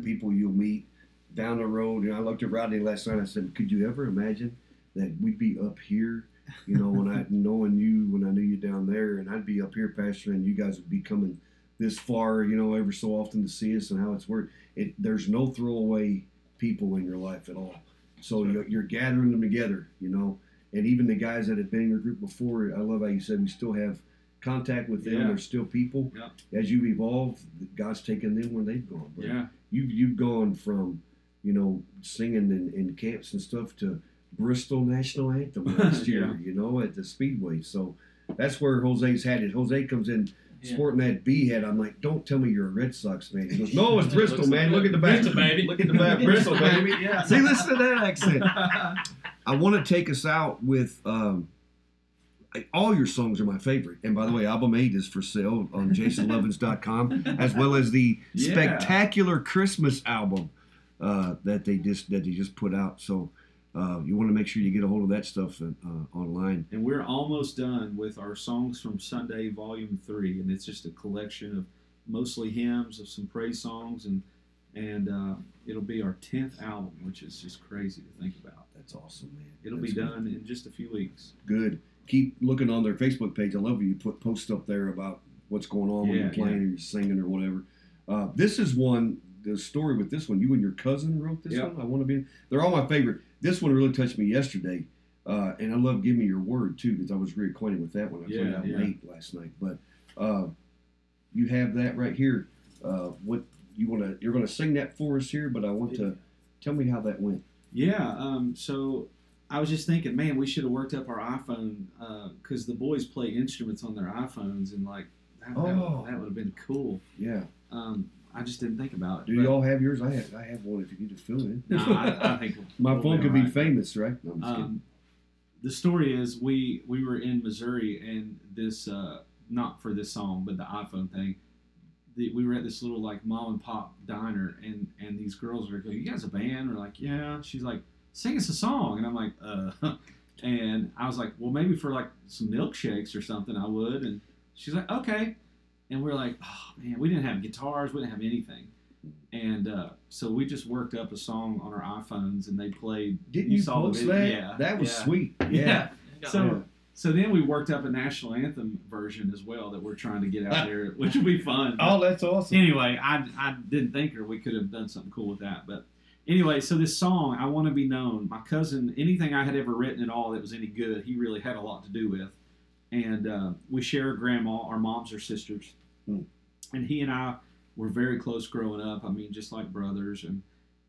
People you'll meet down the road. I looked at Rodney last night. I said, "Could you ever imagine that we'd be up here?" When I knew you down there, and I'd be up here pastoring, and you guys would be coming this far, you know, every so often to see us and how it's worked. There's no throwaway people in your life at all. So you're gathering them together, you know. And even the guys that have been in your group before, I love how you said we still have contact with them. Yeah. They're still people. Yeah. As you've evolved, God's taken them where they've gone. Bro. Yeah. You've gone from, you know, singing in camps and stuff to Bristol National Anthem last year, you know, at the Speedway. So that's where Jose's had it. Jose comes in sporting that B head. I'm like, don't tell me you're a Red Sox fan. He goes, no, it's Bristol, man. Look at the back. Bristol, baby. Look at the back. Bristol, baby. Yeah. See, listen to that accent. I want to take us out with all your songs are my favorite. And by the way, album 8 is for sale on jasonlovins.com, as well as the spectacular Christmas album that they just put out. So you want to make sure you get a hold of that stuff online. And we're almost done with our Songs from Sunday Volume 3, and it's just a collection of mostly hymns, of some praise songs, and it'll be our 10th album, which is just crazy to think about. That's awesome, man. It'll be done in just a few weeks. Good. Keep looking on their Facebook page. I love when you put posts up there about what's going on when you're playing or you're singing or whatever. This is one, the story with this one, you and your cousin wrote this one? I Want to Be. They're all my favorite. This one really touched me yesterday. And I love Give Me Your Word, too, because I was reacquainted with that one. I played out late last night. But you have that right here. What you're going to sing that for us here, but I want to tell me how that went. Yeah, so I was just thinking, man, we should have worked up our iPhone because the boys play instruments on their iPhones, and like that would have been cool. Yeah. I just didn't think about it. Do you all have yours? I have one if you need to fill in. No, I think my we'll phone could right. be famous, right? No, I'm just kidding. The story is we were in Missouri, and this not for this song, but the iPhone thing. We were at this little like mom and pop diner, and these girls were going, "You guys a band?" We're like, "Yeah." She's like, "Sing us a song," and I'm like, and I was like, "Well, maybe for like some milkshakes or something, I would." And she's like, "Okay," and we're like, "Oh man, we didn't have guitars, we didn't have anything," and so we just worked up a song on our iPhones, and they played. Didn't you saw post the that? Yeah, that was sweet. Yeah. So then we worked up a national anthem version as well that we're trying to get out there, which would be fun. Oh, that's awesome. Anyway, I didn't think we could have done something cool with that. But anyway, so this song, I Want to Be Known, my cousin, anything I had ever written at all that was any good, he really had a lot to do with. And we share a grandma, our moms are sisters. And he and I were very close growing up. I mean, just like brothers.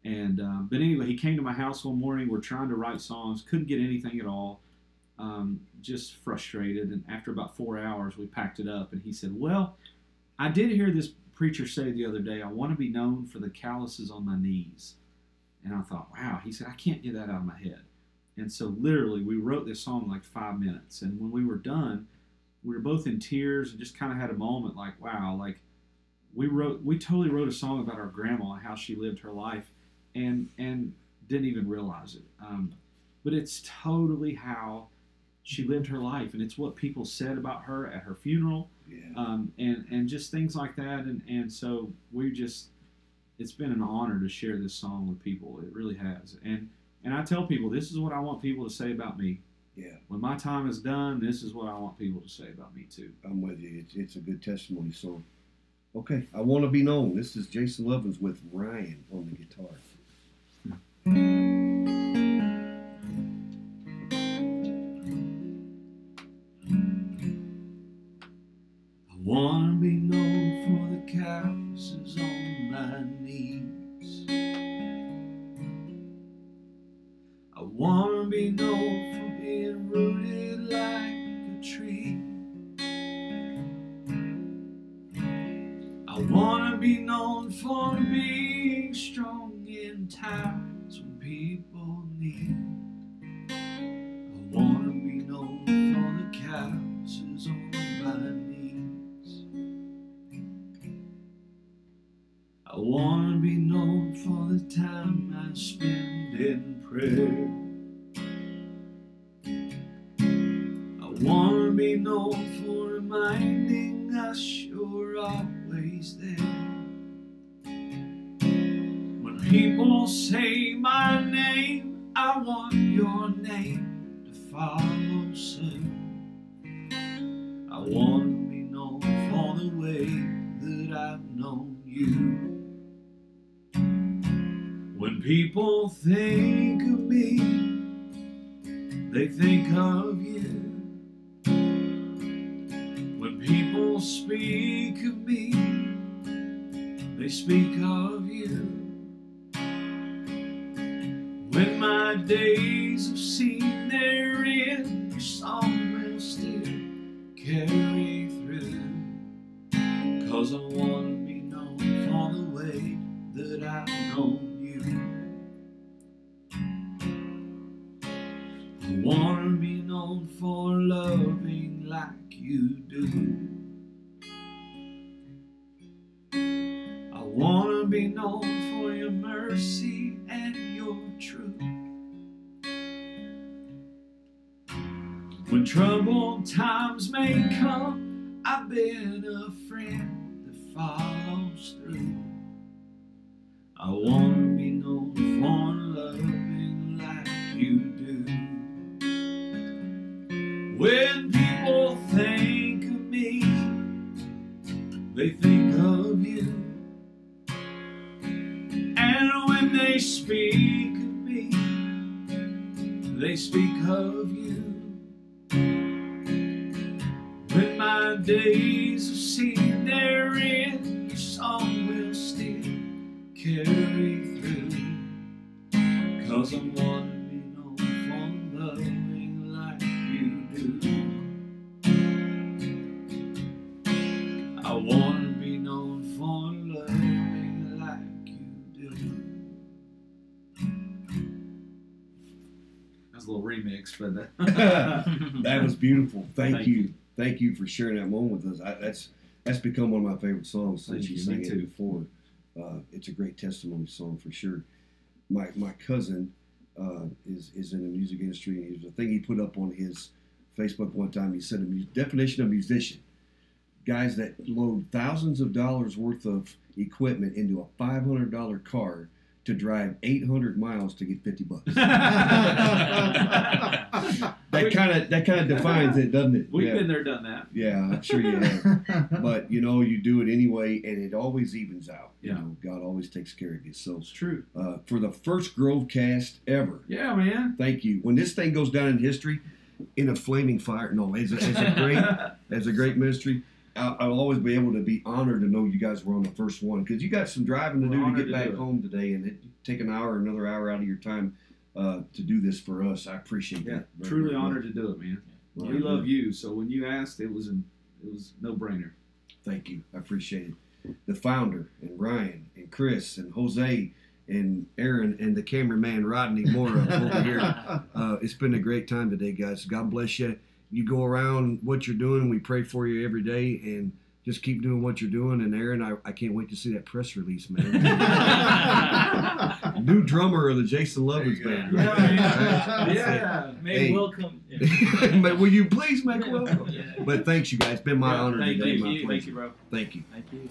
But anyway, he came to my house one morning. We're trying to write songs, couldn't get anything at all. Just frustrated, and after about 4 hours we packed it up, and he said, "Well, I did hear this preacher say the other day, I want to be known for the calluses on my knees." And I thought, wow. He said, "I can't get that out of my head." And so literally we wrote this song in like 5 minutes, and when we were done, we were both in tears and just kind of had a moment like, wow, like we totally wrote a song about our grandma and how she lived her life, and didn't even realize it, but it's totally how she lived her life, and it's what people said about her at her funeral, and just things like that, and so it's been an honor to share this song with people. It really has, and I tell people, this is what I want people to say about me. Yeah. When my time is done, this is what I want people to say about me too. I'm with you. It's a good testimony song. Okay, I Want to Be Known. This is Jason Lovins with Ryan on the guitar. I want to be known for the calluses on my knees. I want to be known for being rooted like a tree. I want to be known for being strong in times when people need. I want to be known for the calluses on my knees. I want to be known for the time I spend in prayer. I want to be known for reminding us you're always there. When people say my name, I want your name to follow soon. I want to be known for the way that known you. When people think of me, they think of you. When people speak of me, they speak of you. When my days have seen their end, your song will still carry through. 'Cause I want to be known for the way that I've known you. I want to be known for loving like you do. I want to be known for your mercy and your truth. When troubled times may come, I've been a friend that follows through. I want to be known for loving like you do. When people think of me, they think of you. And when they speak of me, they speak of you. When my days have seen their end, your song will still carry through. 'Cause I want to be known for loving like you do. I want to be known for loving like you do. That's a little remix, but That was beautiful. Thank Thank you. you. Thank you for sharing that moment with us. That's become one of my favorite songs since Thank you you. sang Me it too. before. It's a great testimony song for sure. My cousin is in the music industry, and there's a thing he put up on his Facebook one time. He said a definition of musician: guys that load thousands of dollars worth of equipment into a $500 car to drive 800 miles to get $50. That kind of defines it, doesn't it? we've Yeah. been there, done that. Yeah, I'm sure you have. But you know, you do it anyway, and it always evens out. You Yeah. know, God always takes care of you. So, It's true. for the first Grove cast ever, Yeah, man. thank you. When this thing goes down in history, in a flaming fire, no, it's a great ministry. I'll always be able to be honored to know you guys were on the first one, because you got some driving to We're do to honored get to back do it. home today, and it take an hour, another hour out of your time to do this for us. I appreciate Yeah, that. very, truly very honored much. to do it, man. Well, We love you, so when you asked, it was no brainer. Thank you. I appreciate it. The founder, and Ryan, and Chris, and Jose, and Aaron, and the cameraman Rodney Mora over here. It's been a great time today, guys. God bless you. You go around what you're doing. We pray for you every day, and just keep doing what you're doing. And Aaron, I can't wait to see that press release, man. New drummer of the Jason Lovins Band. Yeah, Right? man. Yeah. Maybe Hey. welcome. But will you please make welcome? Yeah. But thanks, you guys. It's been my honor Thank today. you. My Thank pleasure. you, bro. Thank you. Thank you.